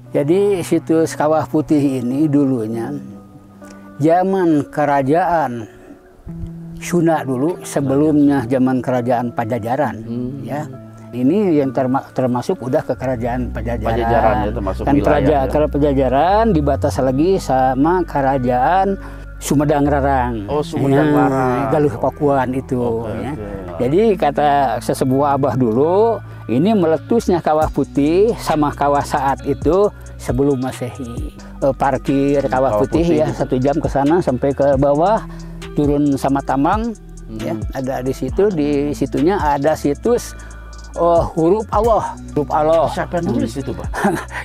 Jadi situs Kawah Putih ini dulunya zaman kerajaan Sunda dulu, sebelumnya zaman kerajaan Pajajaran, ya. Ini yang termasuk udah ke kerajaan Pajajaran. Pajajaran ya, termasuk kan wilayah. Kerajaan Pajajaran dibatas lagi sama kerajaan Sumedang Rarang. Oh, Sumedang Rarang. Galuh Pakuan itu. Oke, Ya. oke. Jadi kata sesebuah abah dulu, ini meletusnya Kawah Putih sama kawah saat itu sebelum Masehi. Parkir Kawah Putih ya, 1 jam ke sana sampai ke bawah, turun sama tambang. Ya, ada di situ, di situnya ada situs huruf Allah. Siapa yang nulis itu, Pak?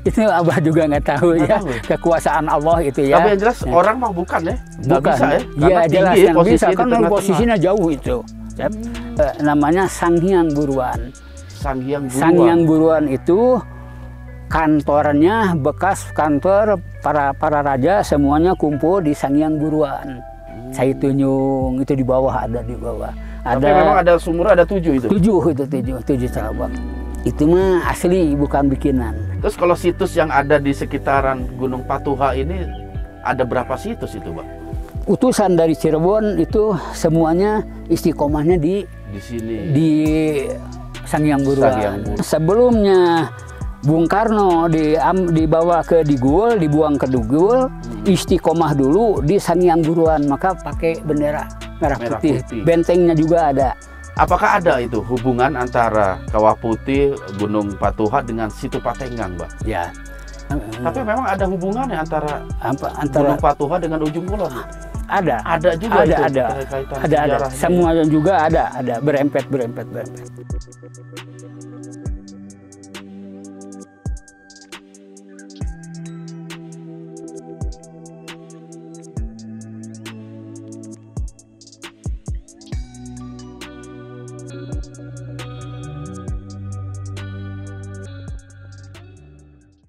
Itu abah juga nggak tahu ya, kekuasaan Allah itu ya. Tapi yang jelas orang mah bukan ya, nggak Bukan. bisa ya. Iya jelas yang bisa kan tengah-tengah. posisinya jauh itu. Namanya Sanghyang Buruan. Sanghyang Buruan. Sanghyang Buruan itu kantornya bekas kantor para raja, semuanya kumpul di Sanghyang Buruan. Saitunyung itu di bawah, ada di bawah. Tapi memang ada sumur, ada 7 itu. 7 cabang. Itu mah asli, bukan bikinan. Terus kalau situs yang ada di sekitaran Gunung Patuha ini ada berapa situs itu, Pak? Utusan dari Cirebon itu semuanya istiqomahnya di Di sini. Sanghyang Buruan. Sanghyang Buruan. Sebelumnya Bung Karno dibawa ke Digul, dibuang ke Digul, istiqomah dulu di Sanghyang Buruan, maka pakai bendera merah putih. Bentengnya juga ada. Apakah ada itu hubungan antara Kawah Putih, Gunung Patuha dengan Situ Patenggang, Pak? Ya. Tapi memang ada hubungannya antara Antara Gunung Patuha dengan Ujung Kulon. ada. Ada juga Ada, itu. ada. Kaitan Ada. sejarahnya. Semuanya juga ada. Berempet.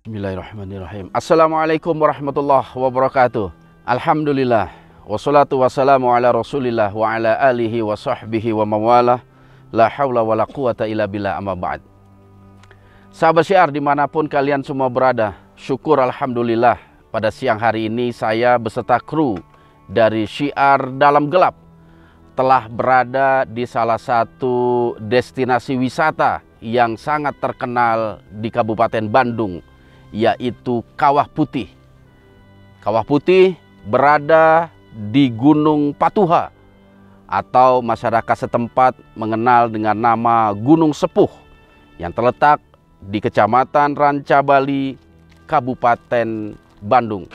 Bismillahirrahmanirrahim. Assalamualaikum warahmatullahi wabarakatuh. Alhamdulillah. Wassalatu wassalamu ala rasulillah wa ala alihi wa sahbihi wa mawalah. La hawla wa la quwata illa billah amma ba'd. Sahabat syiar dimanapun kalian semua berada, syukur alhamdulillah pada siang hari ini saya beserta kru dari Syiar Dalam Gelap telah berada di salah satu destinasi wisata yang sangat terkenal di Kabupaten Bandung, yaitu Kawah Putih. Kawah Putih berada di Gunung Patuha atau masyarakat setempat mengenal dengan nama Gunung Sepuh yang terletak di Kecamatan Rancabali, Kabupaten Bandung.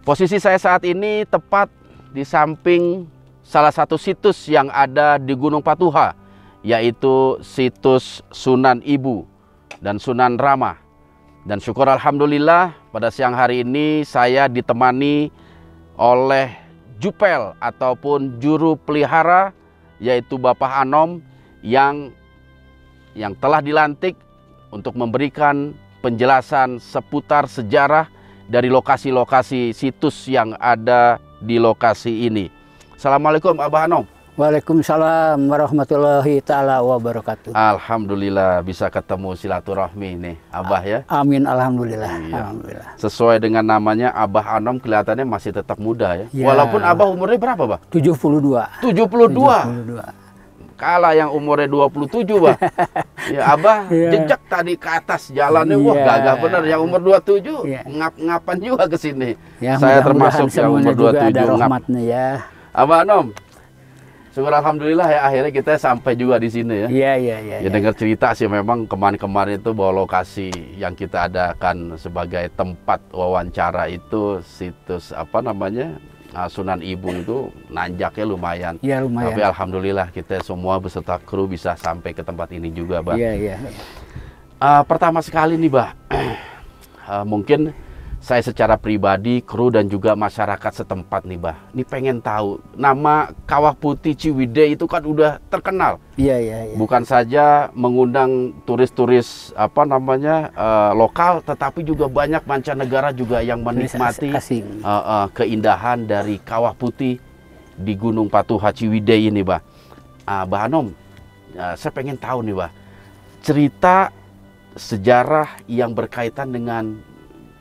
Posisi saya saat ini tepat di samping salah satu situs yang ada di Gunung Patuha, yaitu situs Sunan Ibu dan Sunan Rama. Dan syukur alhamdulillah pada siang hari ini saya ditemani oleh Jupel ataupun juru pelihara, yaitu Bapak Anom yang telah dilantik untuk memberikan penjelasan seputar sejarah dari lokasi-lokasi situs yang ada di lokasi ini. Assalamualaikum Abah Anom. Waalaikumsalam warahmatullahi ta'ala wabarakatuh. Alhamdulillah bisa ketemu silaturahmi nih Abah ya. Amin, alhamdulillah. Iya. Alhamdulillah. Sesuai dengan namanya Abah Anom kelihatannya masih tetap muda ya. Ya. Walaupun Abah umurnya berapa, Bah? 72. 72. Kalah yang umurnya 27, Bah. Ya, Abah Iya. jejak tadi ke atas jalannya, wah Iya. gagah bener. Yang umur 27 Iya. ngap-ngapan juga ke sini. Ya, Saya mudah-mudahan termasuk yang semuanya umur juga 27 ada ngap. rahmatnya ya. Abah Anom, syukur alhamdulillah ya akhirnya kita sampai juga di sini ya. Iya. Ya dengar cerita sih memang kemarin-kemarin itu bahwa lokasi yang kita adakan sebagai tempat wawancara itu situs Sunan Ibu itu nanjaknya lumayan. Iya, lumayan. Tapi alhamdulillah kita semua beserta kru bisa sampai ke tempat ini juga, Bah. Iya. Pertama sekali nih, Bah, mungkin saya secara pribadi, kru dan juga masyarakat setempat nih, Bah, ini pengen tahu nama Kawah Putih Ciwidey itu kan udah terkenal. Iya. Bukan saja mengundang turis-turis lokal, tetapi juga banyak mancanegara juga yang menikmati asing. keindahan dari Kawah Putih di Gunung Patuha Ciwidey ini, Bah. Bah Anom, saya pengen tahu nih, Bah, cerita sejarah yang berkaitan dengan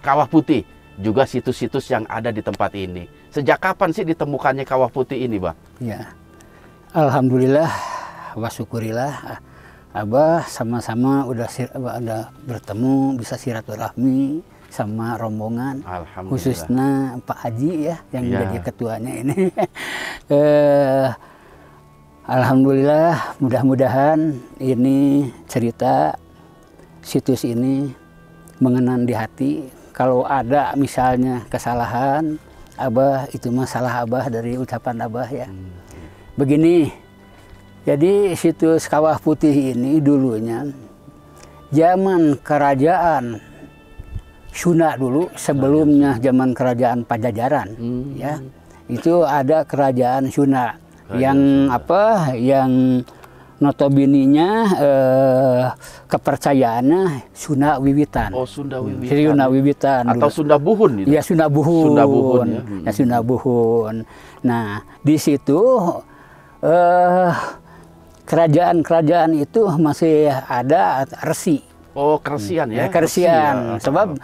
Kawah Putih, juga situs-situs yang ada di tempat ini. Sejak kapan sih ditemukannya Kawah Putih ini, Bang? Ya, alhamdulillah, wa syukurillah, Abah sama-sama udah bertemu, bisa silaturahmi sama rombongan, khususnya Pak Haji ya yang jadi ketuanya ini. Alhamdulillah, mudah-mudahan ini cerita situs ini mengenang di hati. Kalau ada misalnya kesalahan, Abah itu masalah Abah dari ucapan Abah ya. Begini, jadi situs Kawah Putih ini dulunya zaman kerajaan Sunda dulu, sebelumnya zaman kerajaan Pajajaran, ya itu ada kerajaan Sunda yang yang notabene-nya kepercayaannya Sunda Wiwitan. Oh, Sunda Wiwitan. Sunda Wiwitan atau dulu. Sunda Buhun itu? Ya, Sunda Buhun. Sunda Buhun ya. Ya, Sunda Buhun. Nah, di situ kerajaan-kerajaan itu masih ada resi. Oh, keresian ya. Keresian. Sebab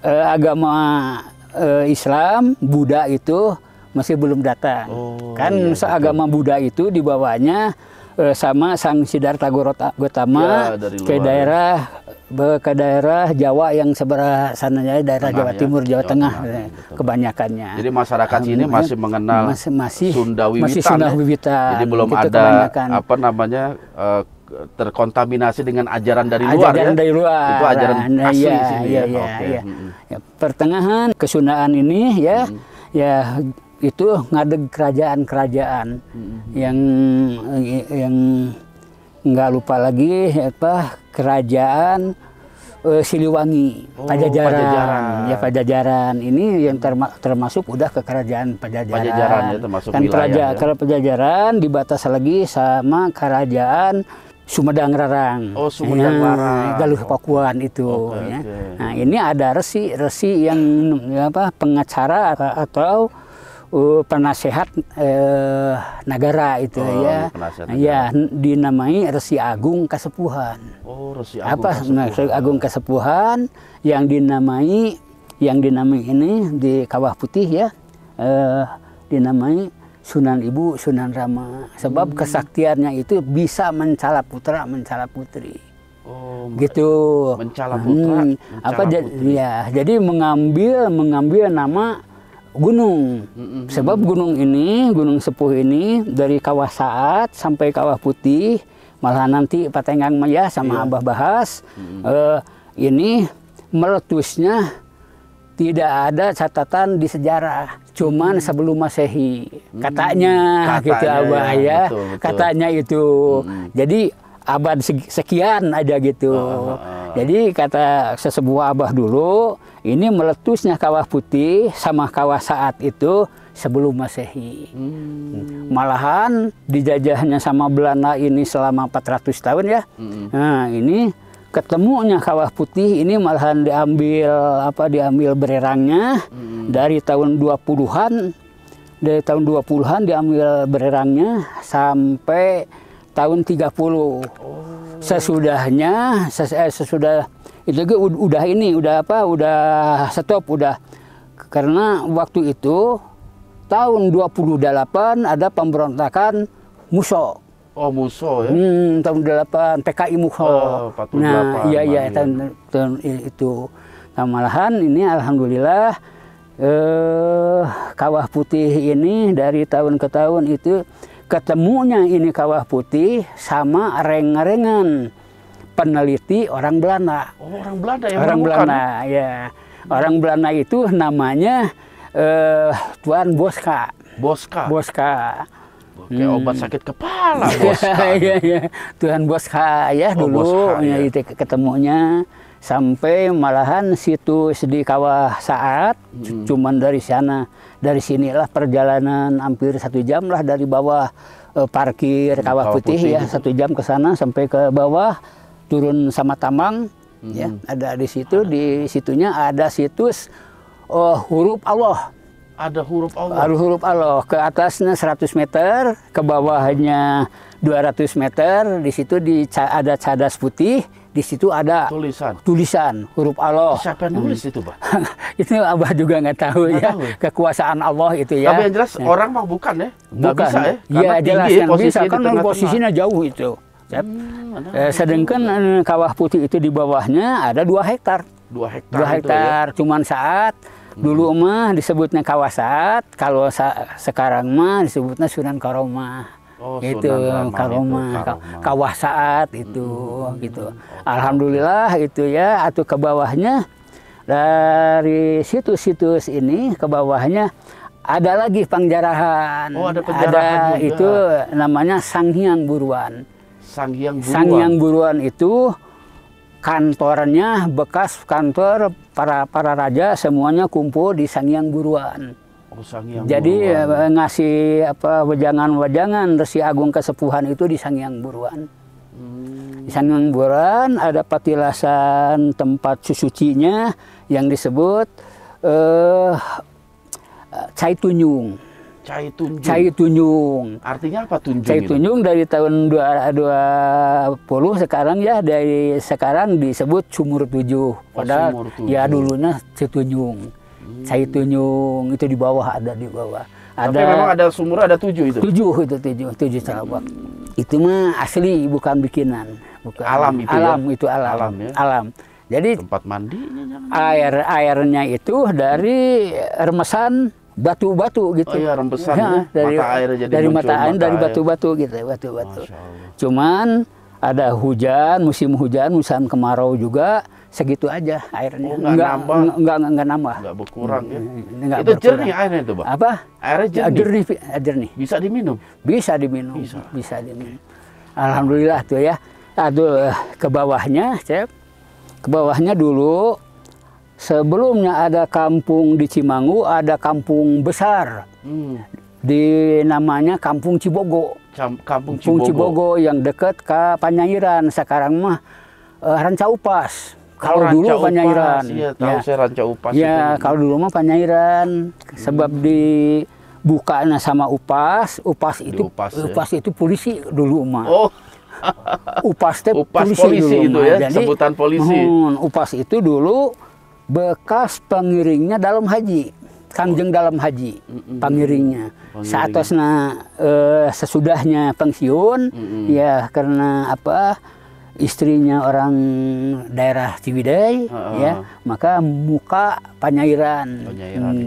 agama Islam, Buddha itu masih belum datang. Kan seagama Buddha itu di bawahnya sama Sang Siddhartha Gautama ke daerah Jawa yang sebelah sananya, daerah Jawa Timur, Jawa Tengah kebanyakannya. Jadi masyarakat sini masih mengenal Sunda Wiwitan. Masih Sunda Wiwitan. Jadi belum ada terkontaminasi dengan ajaran dari luar ya. Dari luar. Itu ajaran asli sini ya. Ya. Pertengahan kesundaan ini ya itu ngadeg kerajaan-kerajaan yang nggak lupa lagi kerajaan Siliwangi, Pajajaran. Ya, Pajajaran ini yang termasuk udah ke kerajaan Pajajaran. Ya, termasuk kan kerajaan Pajajaran dibatas lagi sama kerajaan Sumedang Larang. Oh, Sumedang Larang. Galuh Pakuan itu ya. Nah, ini ada resi yang pengacara atau penasehat negara itu ya dinamai Resi Agung Kasepuhan. Oh, Resi Agung Agung Kasepuhan yang dinamai ini di Kawah Putih ya dinamai Sunan Ibu Sunan Rama, sebab kesaktiannya itu bisa mencala putra mencala putri. Oh, gitu. Mencala putra mencala putri. Ya, jadi mengambil nama gunung. Sebab gunung sepuh ini dari Kawah Saat sampai Kawah Putih, malah nanti Pak Tenggang Maya sama Abah bahas, ini meletusnya tidak ada catatan di sejarah, cuman sebelum Masehi. Katanya gitu Abah ya. Betul. Katanya itu. Jadi abad sekian aja gitu. Jadi kata sesepuh Abah dulu, ini meletusnya Kawah Putih sama Kawah Saat itu sebelum Masehi. Malahan dijajahnya sama Belanda ini selama 400 tahun ya. Nah, ini ketemunya Kawah Putih ini malahan diambil bererangnya dari tahun 20-an. Dari tahun 20-an diambil bererangnya sampai tahun 30. Sesudahnya sesudah itu udah stop karena waktu itu tahun 28 ada pemberontakan Muso. Oh, Muso ya. Tahun 8 PKI Muso. Nah, iya tahun itu. Nah, malahan ini alhamdulillah Kawah Putih ini dari tahun ke tahun itu ketemunya ini Kawah Putih sama reng-rengan peneliti orang Belanda. Oh, orang Belanda yang orang Belanda ya. Orang Belanda itu namanya Tuan Boska. Boska. Oke, obat sakit kepala Boska. Iya. Tuan Boska ya dulu Boska, ya. Itu ketemunya sampai malahan situs di Kawah Saat. Cuman dari sinilah perjalanan hampir 1 jam lah dari bawah parkir Kawah Putih ya, 1 jam ke sana sampai ke bawah turun sama tambang ya, ada di situ. Di situnya ada situs huruf Allah. Ada huruf Allah. Ada huruf Allah. Ke atasnya 100 meter, ke bawahnya 200 meter. Di situ ada cadas putih Di situ ada tulisan huruf Allah. Siapa yang nulis itu, Pak? Itu Abah juga nggak tahu ya. Kekuasaan Allah itu ya. Tapi yang jelas orang mah bukan ya. Nggak bisa ya. Iya jelas tinggi, yang bisa kan posisinya jauh itu. Sedangkan Kawah Putih itu di bawahnya ada 2 hektar. 2 hektar. 2 hektar. Ya? Cuman saat dulu mah disebutnya Kawah Saat, kalau sekarang mah disebutnya Sunan Karomah. Oh, itu Karomah, Kawah Saat itu gitu. Alhamdulillah itu ya. Atau ke bawahnya dari situs-situs ini ke bawahnya ada lagi penjarahan. Oh, ada penjarahan juga. Itu namanya Sanghyang Buruan. Sanghyang Buruan itu kantornya bekas kantor para raja, semuanya kumpul di Sanghyang Buruan. Jadi ngasih wejangan-wejangan Resi Agung Kesepuhan itu di Sanghyang Buruan. Di Sanghyang Buruan ada patilasan tempat susucinya yang disebut Cai Tunjung. Cai Tunjung. Artinya apa Tunjung? Cai Tunjung dari tahun 2020 sekarang ya, dari sekarang disebut Sumur Tujuh. Padahal ya dulunya Citunjung. Cai Tunjung itu di bawah, ada di bawah. Tapi memang ada sumur, ada 7 itu? 7 Sarawak. Itu mah asli, bukan bikinan. Bukan. Alam itu alam, ya? Itu alam. Alam ya? Alam. Jadi tempat mandinya. Airnya itu dari remesan batu-batu gitu. Oh iya, rembesan ya, dari mata air jadi dari mata air, dari air. batu-batu gitu, batu-batu. Cuman ada hujan, musim hujan kemarau juga, segitu aja airnya. Oh, enggak nambah. Enggak berkurang ya. Enggak itu berkurang. Jernih airnya itu, Pak? Apa? Airnya jernih. Bisa diminum? Bisa diminum. Alhamdulillah tuh ya. Aduh, ke bawahnya, Cep. Ke bawahnya dulu sebelumnya ada kampung di Cimangu, ada kampung besar. Di namanya Kampung Cibogo. Kampung Cibogo yang dekat ke Panyahiran. Sekarang mah Ranca Upas. Kalau dulu Panyahiran. Iya, tahu saya Ranca Upas. Ya, kalau dulu mah Panyahiran. Sebab dibukanya sama Upas. Upas itu polisi dulu mah. Oh. Upas polisi dulu, itu ya. Jadi, sebutan polisi. Upas itu dulu bekas pengiringnya dalam haji. Kangjeng dalam haji, pengiringnya. Saatosna sesudahnya pensiun, ya karena istrinya orang daerah Ciwidey, ya maka muka Panyahiran,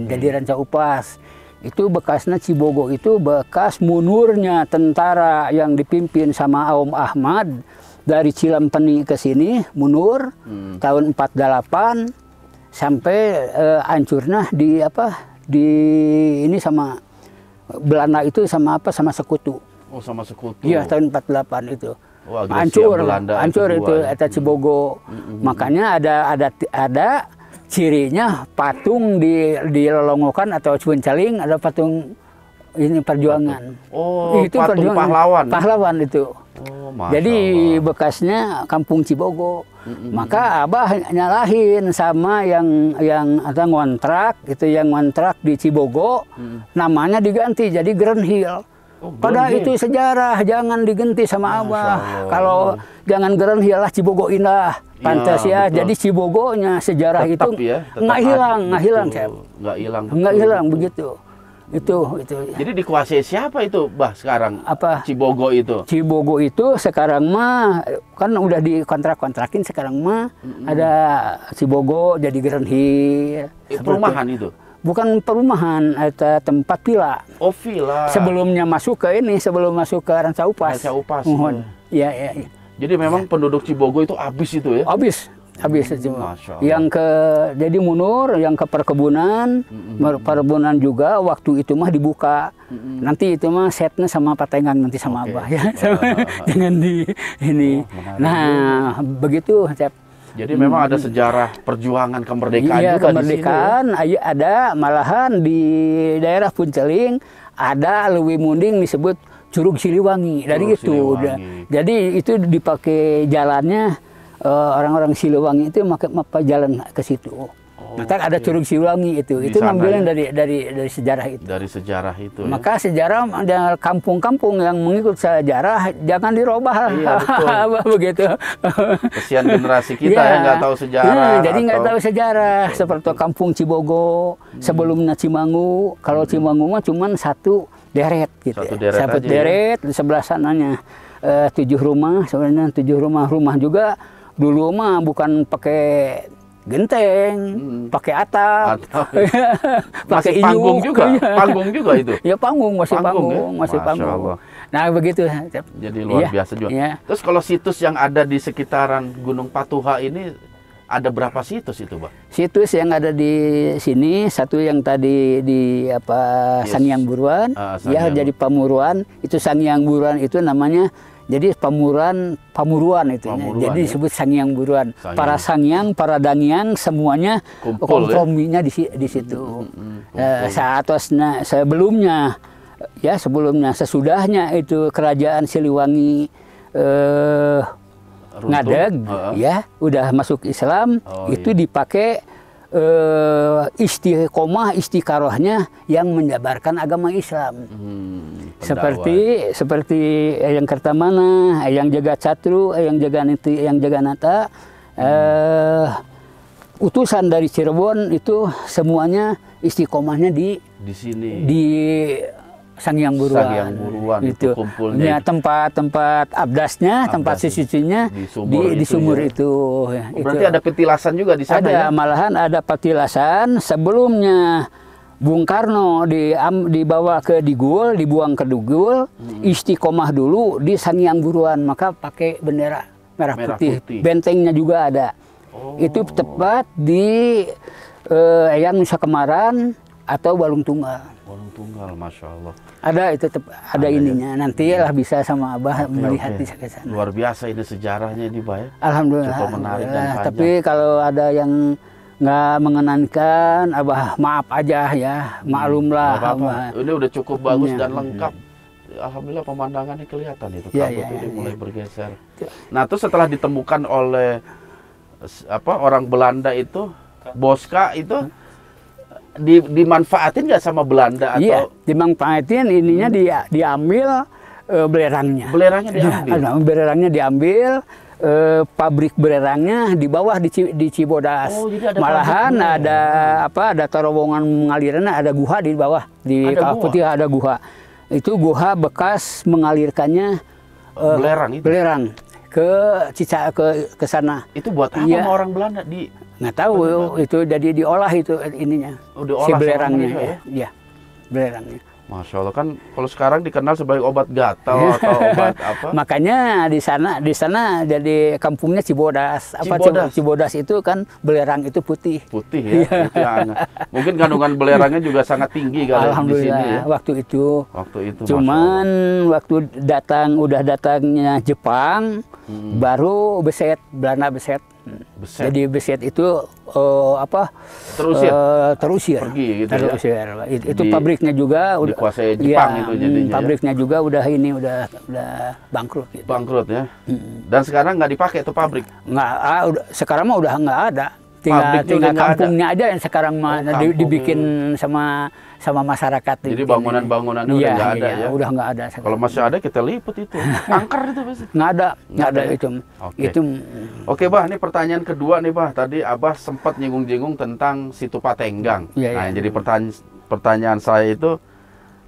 jadi Ranca Upas. Itu bekasnya Cibogo itu bekas munurnya tentara yang dipimpin sama Aom Ahmad dari Cilampeni ke sini munur tahun 48 sampai hancurnya di ini sama Belanda itu sama sekutu. Oh, sama sekutu. Iya, tahun 48 itu. Oh, hancur itu eta Cibogo. Makanya ada cirinya patung di Lolongokan atau Cibuncaling, ada patung ini perjuangan. Oh, itu patung pahlawan. Pahlawan itu. Oh, jadi bekasnya Kampung Cibogo. Maka Abah nyalahin sama yang ada ngontrak, itu yang ngontrak di Cibogo, namanya diganti jadi Grand Hill. Padahal itu sejarah, jangan diganti sama Abah. Kalau jangan Grand Hill lah, Cibogo indah. Pantas ya, jadi Cibogonya sejarah tetap itu ya, nggak hilang, nggak hilang begitu. Itu. Jadi dikuasai siapa itu, Bah, sekarang? Cibogo itu? Cibogo itu sekarang mah kan udah dikontrak-kontrakin, sekarang mah ada Cibogo jadi Grand Hill. Perumahan itu? Bukan perumahan, ada tempat villa. Oh, villa. Sebelum masuk ke Ranca Upas. Ranca Upas. Ya. Jadi memang penduduk Cibogo itu habis itu ya? Habis itu. Yang jadi munur, yang ke perkebunan, perkebunan juga waktu itu mah dibuka. Nanti itu mah setnya sama Patengang nanti sama Abah ya. Jangan di ini. Nah, begitu, Cep. Jadi memang ada sejarah perjuangan kemerdekaan juga kemerdekaan di sini, ya? Ada malahan di daerah Punceling ada leuwih munding disebut Curug Siliwangi. Dari itu. Jadi itu dipakai jalannya orang-orang Siliwangi itu pakai jalan ke situ. Maka ada Curug Siliwangi itu sana ngambilnya ya? dari sejarah itu. Dari sejarah itu. Maka sejarah ada kampung-kampung yang mengikut sejarah jangan dirubah. Iya, betul. Begitu. Kesian generasi kita ya nggak tahu sejarah. Jadi nggak tahu sejarah. Seperti kampung Cibogo, sebelumnya Cimangu. Kalau Cimangu mah cuma satu deret gitu. Satu deret di sebelah sananya 7 rumah, sebenarnya 7 rumah juga dulu mah bukan pakai genteng, pakai atap, pakai panggung juga, panggung juga itu. Ya panggung, masih panggung, ya? masih panggung. Nah begitu. Jadi luar biasa juga. Iya. Terus kalau situs yang ada di sekitaran Gunung Patuha ini ada berapa situs itu, Pak? Situs yang ada di sini, satu yang tadi di Sangyang Buruan, ya jadi Pamuruan. Itu Sangyang Buruan itu namanya. Jadi Pamuruan itu, jadi disebut Sangyang Buruan. Para Sangyang, para Dangyang, semuanya komprominya ya? di situ. Sebelumnya, sesudahnya itu Kerajaan Siliwangi ngadeg, ya, udah masuk Islam, itu dipakai istiqorohnya yang menjabarkan agama Islam. Seperti yang Kertamana, yang Jaga Catru, yang Jaga Nata, utusan dari Cirebon itu semuanya istiqomahnya di sini. Di Sangyang Buruan itu kumpulnya, tempat abdasnya, tempat sisinya di sumur itu. Berarti ada petilasan juga di sana. Ada, ya? Malahan ada petilasan. Sebelumnya Bung Karno dibawa ke Digul, dibuang ke Digul, istiqomah dulu di Sangyang Buruan, maka pakai bendera merah putih. Bentengnya juga ada. Itu tepat di Eyang Nusa Kemaran atau Balung Tunggal. Balung Tunggal, Masya Allah. Ada ininya. Nanti lah bisa sama Abah melihat di sana. Luar biasa ini sejarahnya ini, Pak. Ya? Alhamdulillah. Cukup menarik dan panjang. Tapi kalau ada yang nggak mengenankan, Abah maaf aja ya, maklumlah. Ini udah cukup bagus dan lengkap. Alhamdulillah pemandangannya kelihatan itu. Kabut ini mulai bergeser. Nah, terus setelah ditemukan oleh orang Belanda itu, Boska itu dimanfaatin nggak sama Belanda atau? Iya, dimanfaatin, ininya diambil belerangnya. Belerangnya diambil. Belerangnya diambil, pabrik belerangnya di bawah di Cibodas. Malahan ada terowongan mengalirnya, ada guha di bawah di Kawah Putih ada guha. Itu guha bekas mengalirkannya belerang ke sana. Itu buat apa sama orang Belanda nggak tahu itu jadi diolah itu ininya si belerangnya ya belerangnya. Masya Allah, kan kalau sekarang dikenal sebagai obat gatal atau obat apa? Makanya di sana jadi kampungnya Cibodas. Cibodas itu kan belerang itu putih ya. Itu yang mungkin kandungan belerangnya juga sangat tinggi kalau di sini ya. Waktu itu cuman waktu udah datangnya Jepang, baru Belanda beset. Jadi beset itu terusir pergi gitu ya. Itu pabriknya juga dikuasai Jepang itu jadinya. Pabriknya juga udah bangkrut gitu. Bangkrut ya. Dan sekarang nggak dipakai itu pabrik. Nggak, sekarang mah udah nggak ada. Tinggal kampungnya aja yang sekarang dibikin sama masyarakat. Jadi bangunan-bangunannya udah nggak ada ya? Udah nggak ada. Kalau masih ada kita liput itu. Angker itu pasti. Nggak ada itu. Oke, Bah, ini pertanyaan kedua nih, Bah. Tadi Abah sempat nyinggung-nyinggung tentang Situ Patenggang. Jadi pertanyaan saya itu,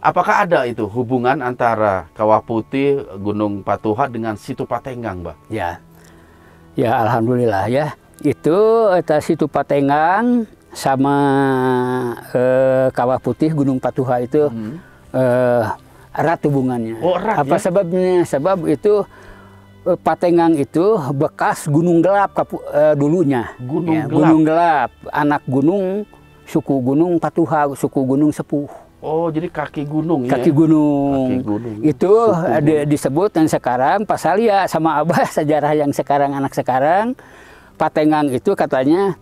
apakah ada itu hubungan antara Kawah Putih, Gunung Patuha dengan Situ Patenggang, Bah? Ya, alhamdulillah ya. Itu Situ Patenggang sama Kawah Putih Gunung Patuha itu erat hubungannya. Erat, apa sebabnya? Sebab itu Patenggang itu bekas gunung gelap dulunya. Gunung gelap, anak gunung, suku Gunung Patuha, suku Gunung Sepuh. Oh, jadi kaki gunung ya? Kaki gunung. Itu disebut yang sekarang Pasalia sama Abah sejarah yang sekarang anak sekarang. Patenggang itu katanya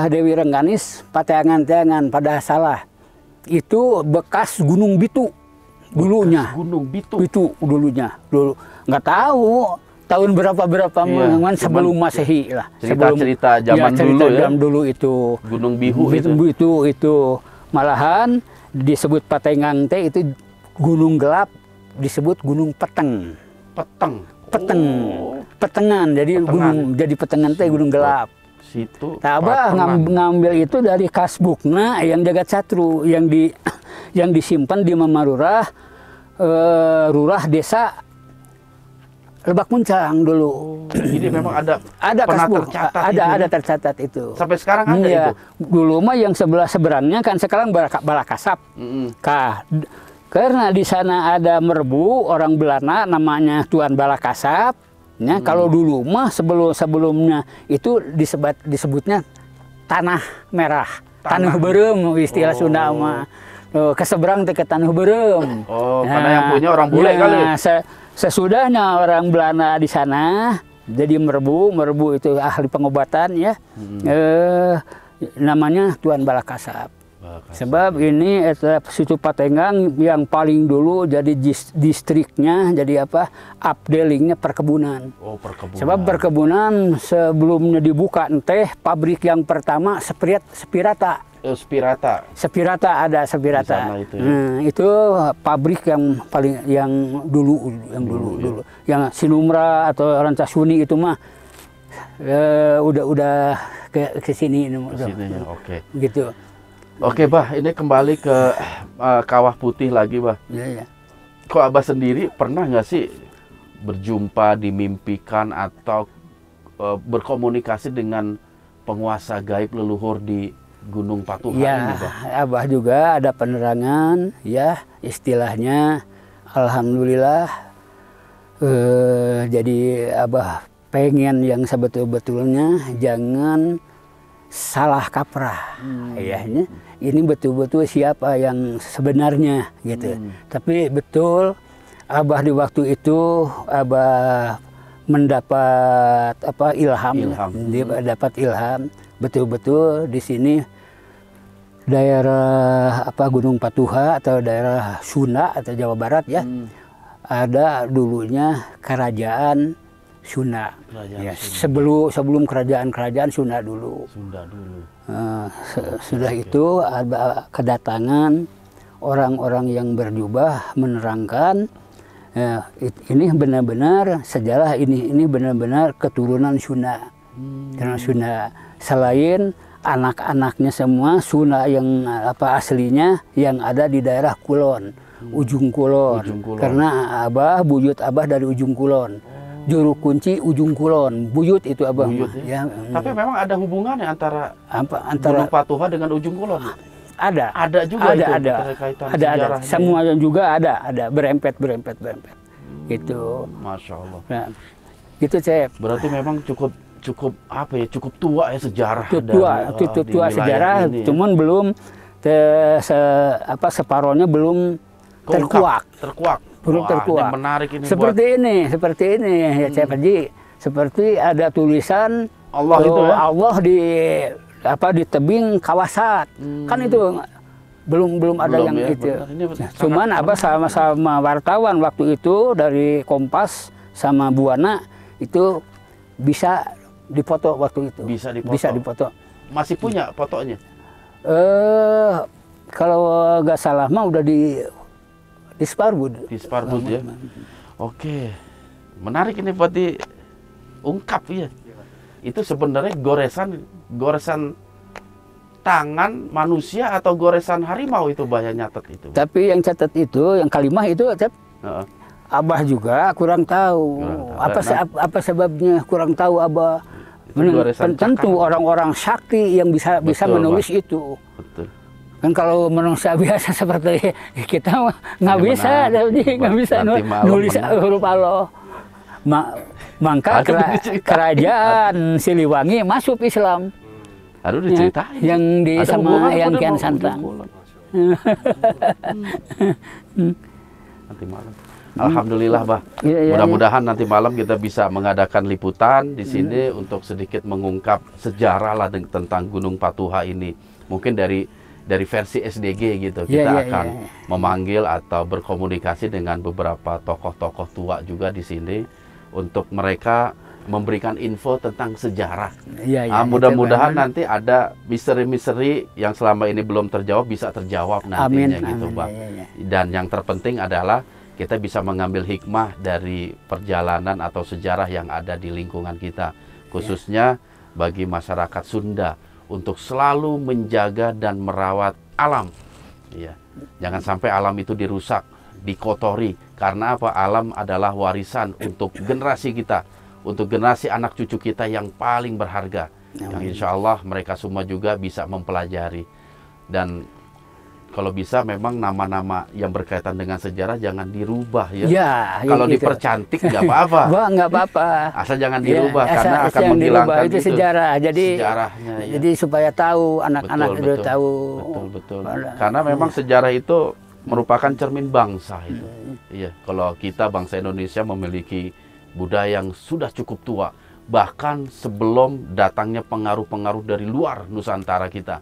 Dewi Rengganis Patengan-tengan pada salah. Itu bekas Gunung Bitu dulunya. Gunung Bitu. Dulu nggak tahu tahun berapa sebelum Masehi lah. Cerita-cerita zaman dulu ya. Zaman dulu itu Gunung Bihu itu malahan disebut Patengang teh itu gunung gelap, disebut Gunung Peteng. Petengan, jadi gunung, jadi Petengan teh gunung gelap. Situ. Abah ngambil itu dari kasbukna yang Jagat Satru yang disimpan di Mamarurah, Rurah Desa Lebak Muncang dulu. Jadi memang ada kasbuk, tercatat ada tercatat itu. Sampai sekarang ada itu. Dulu mah yang seberangnya kan sekarang Balakasap. Karena di sana ada Merbu orang Belanda namanya Tuan Balakasap. Ya, kalau dulu mah sebelumnya itu disebutnya Tanah Merah, Tanah Berem istilah Sunda mah. Keseberang ke Tanah Berem. Karena yang punya orang bule kali. Sesudahnya orang Belanda di sana, jadi Merbu itu ahli pengobatan ya, namanya Tuan Balakasap. Sebab ini situ Patenggang yang paling dulu jadi distriknya, jadi updelingnya perkebunan. Perkebunan. Sebab perkebunan sebelumnya dibuka teh pabrik yang pertama Spirata. Spirata ada Spirata. Itu pabrik yang paling dulu yang Sinumra atau Rancasuni itu mah udah ke sini gitu. Oke, Bah, ini kembali ke Kawah Putih lagi, Bah. Iya. Kok Abah sendiri pernah nggak sih berjumpa, dimimpikan atau berkomunikasi dengan penguasa gaib leluhur di Gunung Patuha ini, Bah? Abah juga ada penerangan, ya istilahnya. Alhamdulillah. Jadi Abah pengen yang sebetul-betulnya jangan salah kaprah, ya. Ini betul-betul siapa yang sebenarnya, gitu. Tapi betul, Abah di waktu itu Abah mendapat ilham. Dapat ilham. Betul-betul di sini daerah Gunung Patuha atau daerah Sunda atau Jawa Barat ya, ada dulunya kerajaan Sunda. Sebelum kerajaan Sunda dulu. Sudah itu ada kedatangan orang-orang yang berjubah menerangkan ini benar-benar sejarah ini benar-benar keturunan Sunda. Sunda. Selain anak-anaknya semua Sunda yang aslinya yang ada di daerah Kulon, Ujung Kulon. Karena buyut Abah dari Ujung Kulon. Juru kunci Ujung Kulon, buyut itu Abah. Ya. Tapi memang ada hubungannya antara Gunung Patuha dengan Ujung Kulon. Ada juga itu. Ada. Semuanya juga ada berempet. Gitu. Masya Allah. Nah, gitu, Cep. Berarti memang cukup tua ya sejarah. Tua sejarah, cuman belum separohnya belum terkuak. Belum terkuak. Menarik ini. Seperti ini ya, Cep Haji. Seperti ada tulisan Allah itu ya? Allah di tebing kawasat. Kan itu belum ada yang ya, itu. Cuman Abah sama wartawan waktu itu dari Kompas sama Buana itu bisa dipoto waktu itu. Bisa dipoto. Masih punya fotonya? Kalau nggak salah mah udah di Sparbud. Di Sparbud ya. Oke. Menarik ini buat diungkap ya. Itu sebenarnya goresan tangan manusia atau goresan harimau itu Bah yang nyatet itu. Tapi yang catat itu, yang kalimah itu, Abah juga kurang tahu. Apa sebabnya kurang tahu Abah. Tentu orang-orang sakti yang bisa menulis Bah. Itu. Betul. Kan kalau manusia biasa seperti kita nggak bisa nulis huruf Allah. Maka kerajaan Siliwangi masuk Islam. Aduh diceritain. Yang di sama yang Kian Santang. Nanti malam. Alhamdulillah, Bah. Mudah-mudahan nanti malam kita bisa mengadakan liputan di sini untuk sedikit mengungkap sejarah lah tentang Gunung Patuha ini. Mungkin dari versi SDG gitu. Kita akan memanggil atau berkomunikasi dengan beberapa tokoh-tokoh tua juga di sini untuk mereka memberikan info tentang sejarah. itu Mudah-mudahan kan. nanti ada misteri-misteri yang selama ini belum terjawab bisa terjawab nantinya gitu, Bang. Dan yang terpenting adalah kita bisa mengambil hikmah dari perjalanan atau sejarah yang ada di lingkungan kita, khususnya bagi masyarakat Sunda untuk selalu menjaga dan merawat alam. Ya. Jangan sampai alam itu dirusak, dikotori, karena apa? Alam adalah warisan untuk generasi kita, untuk generasi anak cucu kita yang paling berharga, yang insya Allah mereka semua juga bisa mempelajari. Dan kalau bisa memang nama-nama yang berkaitan dengan sejarah jangan dirubah ya. Kalau gitu. Dipercantik nggak apa-apa. Nggak apa-apa. Asal jangan dirubah karena akan yang menghilangkan itu sejarah. Jadi sejarahnya. Ya. Jadi supaya tahu anak-anak itu tahu. Betul. Karena memang sejarah itu merupakan cermin bangsa itu. Iya. Kalau kita bangsa Indonesia memiliki budaya yang sudah cukup tua, bahkan sebelum datangnya pengaruh-pengaruh dari luar Nusantara kita.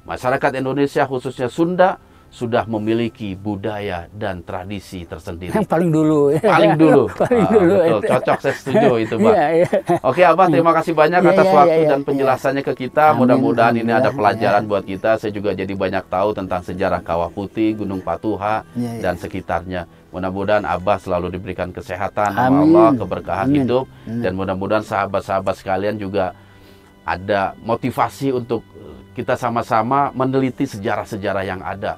Masyarakat Indonesia khususnya Sunda sudah memiliki budaya dan tradisi tersendiri. Yang paling dulu. Paling dulu. Betul. Cocok, saya setuju itu, Pak. Oke, Abah, terima kasih banyak atas waktu dan penjelasannya ke kita. Mudah-mudahan ini ada pelajaran buat kita. Saya juga jadi banyak tahu tentang sejarah Kawah Putih, Gunung Patuha, dan sekitarnya. Mudah-mudahan Abah selalu diberikan kesehatan sama Allah, keberkahan hidup, dan mudah-mudahan sahabat-sahabat sekalian juga ada motivasi untuk kita sama-sama meneliti sejarah-sejarah yang ada.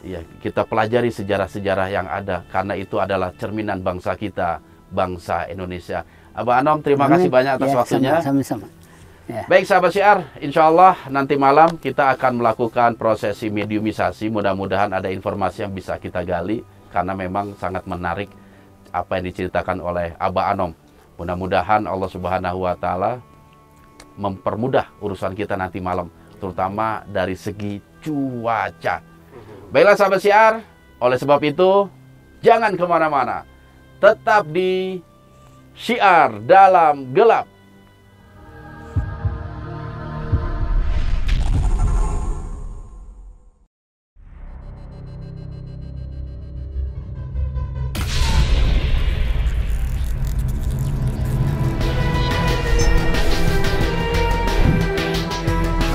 Ya, kita pelajari sejarah-sejarah yang ada karena itu adalah cerminan bangsa kita, bangsa Indonesia. Abah Anom, terima kasih banyak atas waktunya. Sama-sama. Ya. Baik sahabat syiar, insya Allah nanti malam kita akan melakukan prosesi mediumisasi. Mudah-mudahan ada informasi yang bisa kita gali karena memang sangat menarik apa yang diceritakan oleh Abah Anom. Mudah-mudahan Allah Subhanahu wa Ta'ala mempermudah urusan kita nanti malam, terutama dari segi cuaca. Baiklah sahabat syiar, oleh sebab itu jangan kemana-mana, tetap di Syiar Dalam Gelap.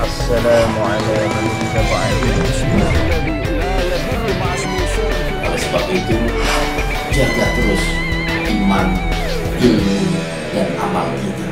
Assalamualaikum Oleh sebab itu, jaga terus iman, ilmu, dan amal kita.